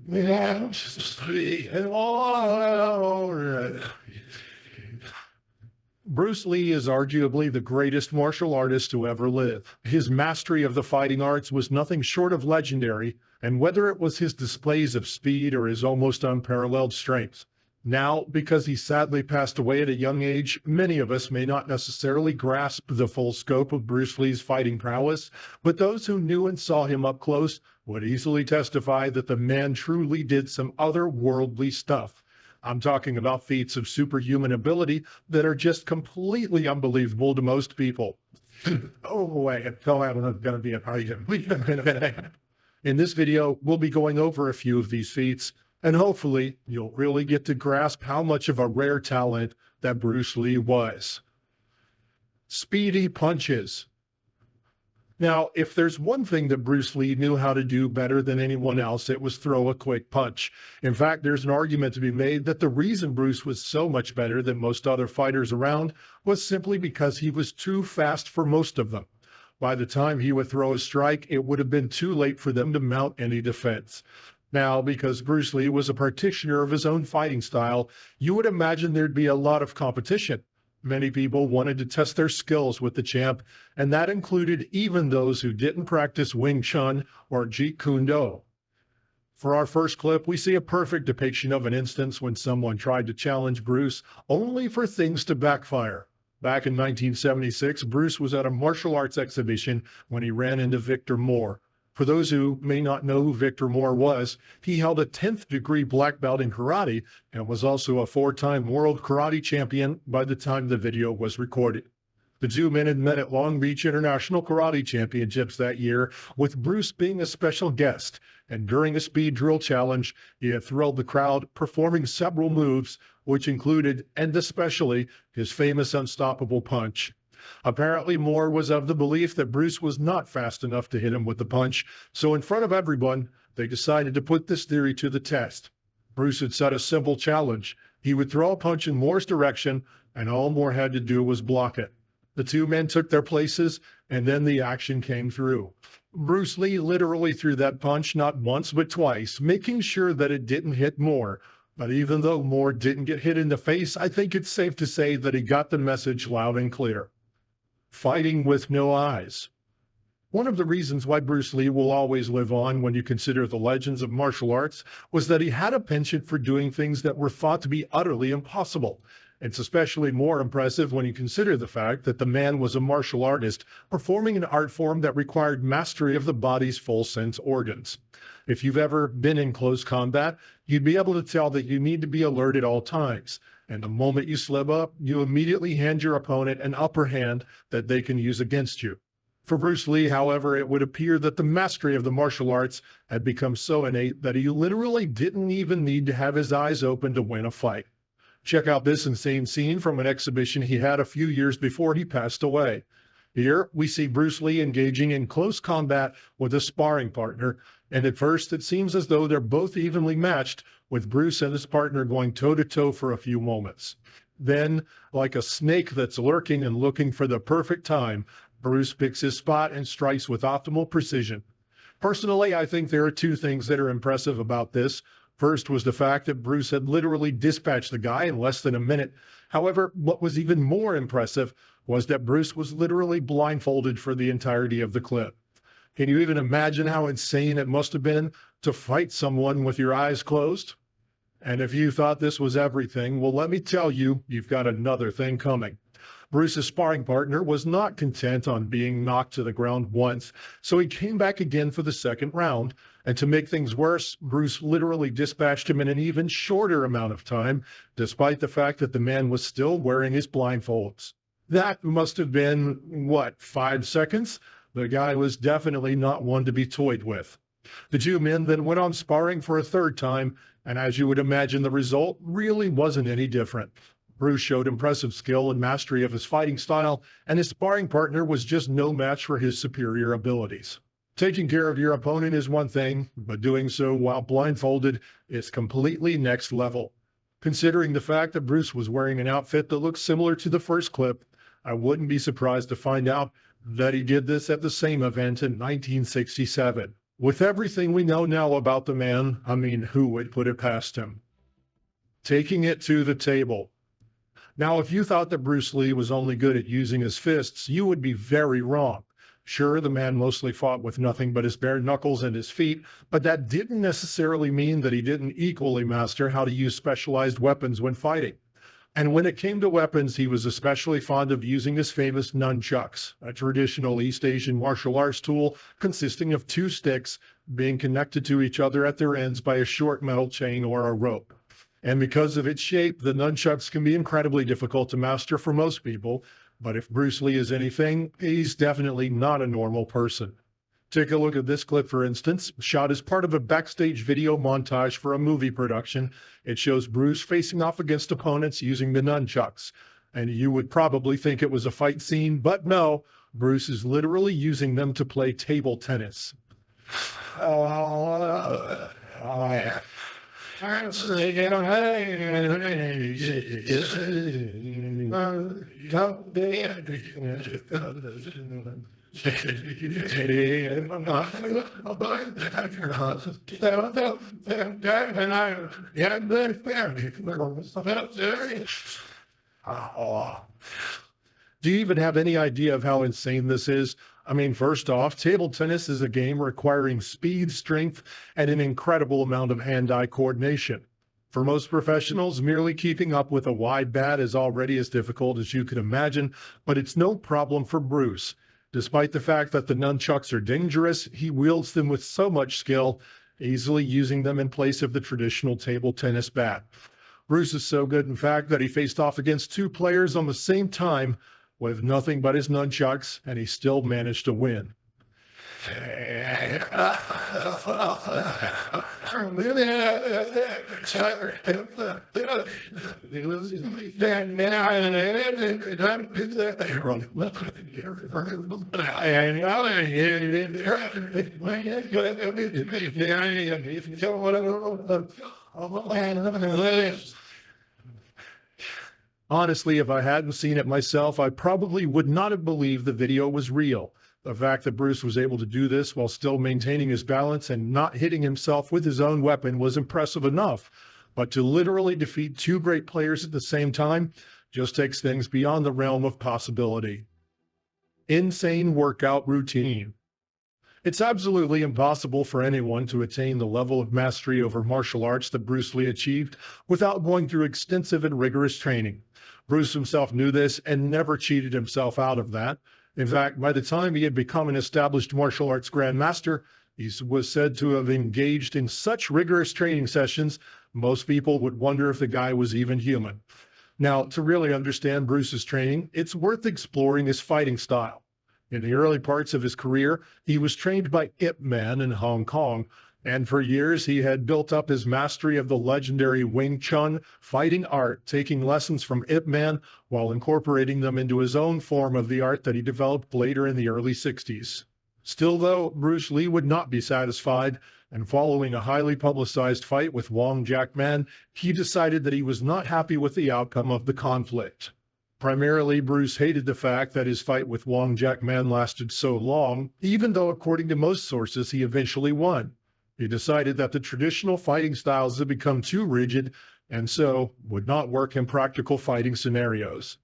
Yeah. Bruce Lee is arguably the greatest martial artist to ever live. His mastery of the fighting arts was nothing short of legendary, and whether it was his displays of speed or his almost unparalleled strength. Now, because he sadly passed away at a young age, many of us may not necessarily grasp the full scope of Bruce Lee's fighting prowess, but those who knew and saw him up close would easily testify that the man truly did some otherworldly stuff. I'm talking about feats of superhuman ability that are just completely unbelievable to most people. Oh boy, I felt I was going to be a item. In this video, we'll be going over a few of these feats, and hopefully you'll really get to grasp how much of a rare talent that Bruce Lee was. Speedy punches. Now, if there's one thing that Bruce Lee knew how to do better than anyone else, it was throw a quick punch. In fact, there's an argument to be made that the reason Bruce was so much better than most other fighters around was simply because he was too fast for most of them. By the time he would throw a strike, it would have been too late for them to mount any defense. Now, because Bruce Lee was a practitioner of his own fighting style, you would imagine there'd be a lot of competition. Many people wanted to test their skills with the champ, and that included even those who didn't practice Wing Chun or Jeet Kune Do. For our first clip, we see a perfect depiction of an instance when someone tried to challenge Bruce only for things to backfire. Back in 1976, Bruce was at a martial arts exhibition when he ran into Victor Moore. For those who may not know who Victor Moore was, he held a 10th degree black belt in karate and was also a 4-time world karate champion by the time the video was recorded. The two men had met at Long Beach International Karate Championships that year, with Bruce being a special guest, and during a speed drill challenge, he had thrilled the crowd, performing several moves, which included, and especially, his famous unstoppable punch. Apparently, Moore was of the belief that Bruce was not fast enough to hit him with the punch, so in front of everyone, they decided to put this theory to the test. Bruce had set a simple challenge. He would throw a punch in Moore's direction, and all Moore had to do was block it. The two men took their places, and then the action came through. Bruce Lee literally threw that punch not once but twice, making sure that it didn't hit Moore. But even though Moore didn't get hit in the face, I think it's safe to say that he got the message loud and clear. Fighting with no eyes. One of the reasons why Bruce Lee will always live on when you consider the legends of martial arts was that he had a penchant for doing things that were thought to be utterly impossible. It's especially more impressive when you consider the fact that the man was a martial artist performing an art form that required mastery of the body's full sense organs. If you've ever been in close combat, you'd be able to tell that you need to be alert at all times. And the moment you slip up, you immediately hand your opponent an upper hand that they can use against you. For Bruce Lee, however, it would appear that the mastery of the martial arts had become so innate that he literally didn't even need to have his eyes open to win a fight. Check out this insane scene from an exhibition he had a few years before he passed away. Here, we see Bruce Lee engaging in close combat with a sparring partner, and at first it seems as though they're both evenly matched, with Bruce and his partner going toe-to-toe for a few moments. Then, like a snake that's lurking and looking for the perfect time, Bruce picks his spot and strikes with optimal precision. Personally, I think there are two things that are impressive about this. First was the fact that Bruce had literally dispatched the guy in less than a minute. However, what was even more impressive was that Bruce was literally blindfolded for the entirety of the clip. Can you even imagine how insane it must have been to fight someone with your eyes closed? And if you thought this was everything, well, let me tell you, you've got another thing coming. Bruce's sparring partner was not content on being knocked to the ground once, so he came back again for the second round. And to make things worse, Bruce literally dispatched him in an even shorter amount of time, despite the fact that the man was still wearing his blindfolds. That must have been, 5 seconds? The guy was definitely not one to be toyed with. The two men then went on sparring for a third time, and as you would imagine, the result really wasn't any different. Bruce showed impressive skill and mastery of his fighting style, and his sparring partner was just no match for his superior abilities. Taking care of your opponent is one thing, but doing so while blindfolded is completely next level. Considering the fact that Bruce was wearing an outfit that looks similar to the first clip, I wouldn't be surprised to find out that he did this at the same event in 1967. With everything we know now about the man, I mean, who would put it past him? Taking it to the table. Now, if you thought that Bruce Lee was only good at using his fists, you would be very wrong. Sure, the man mostly fought with nothing but his bare knuckles and his feet, but that didn't necessarily mean that he didn't equally master how to use specialized weapons when fighting. And when it came to weapons, he was especially fond of using his famous nunchucks, a traditional East Asian martial arts tool consisting of two sticks being connected to each other at their ends by a short metal chain or a rope. And because of its shape, the nunchucks can be incredibly difficult to master for most people. But if Bruce Lee is anything, he's definitely not a normal person. Take a look at this clip, for instance, shot as part of a backstage video montage for a movie production. It shows Bruce facing off against opponents using the nunchucks. And you would probably think it was a fight scene, but no, Bruce is literally using them to play table tennis. Do you even have any idea of how insane this is? I mean, first off, table tennis is a game requiring speed, strength, and an incredible amount of hand-eye coordination. For most professionals, merely keeping up with a wide bat is already as difficult as you can imagine, but it's no problem for Bruce. Despite the fact that the nunchucks are dangerous, he wields them with so much skill, easily using them in place of the traditional table tennis bat. Bruce is so good, in fact, that he faced off against two players on the same time with nothing but his nunchucks, and he still managed to win. Honestly, if I hadn't seen it myself, I probably would not have believed the video was real. The fact that Bruce was able to do this while still maintaining his balance and not hitting himself with his own weapon was impressive enough. But to literally defeat two great players at the same time just takes things beyond the realm of possibility. Insane workout routine. It's absolutely impossible for anyone to attain the level of mastery over martial arts that Bruce Lee achieved without going through extensive and rigorous training. Bruce himself knew this and never cheated himself out of that. In fact, by the time he had become an established martial arts grandmaster, he was said to have engaged in such rigorous training sessions, most people would wonder if the guy was even human. Now, to really understand Bruce's training, it's worth exploring his fighting style. In the early parts of his career, he was trained by Ip Man in Hong Kong, and for years he had built up his mastery of the legendary Wing Chun fighting art, taking lessons from Ip Man while incorporating them into his own form of the art that he developed later in the early 60s. Still, though, Bruce Lee would not be satisfied, and following a highly publicized fight with Wong Jack Man, he decided that he was not happy with the outcome of the conflict. Primarily, Bruce hated the fact that his fight with Wong Jack Man lasted so long, even though according to most sources he eventually won. He decided that the traditional fighting styles had become too rigid and so would not work in practical fighting scenarios.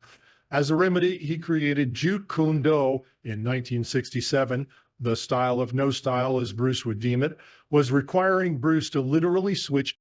As a remedy, he created Jeet Kune Do in 1967. The style of no style, as Bruce would deem it, was requiring Bruce to literally switch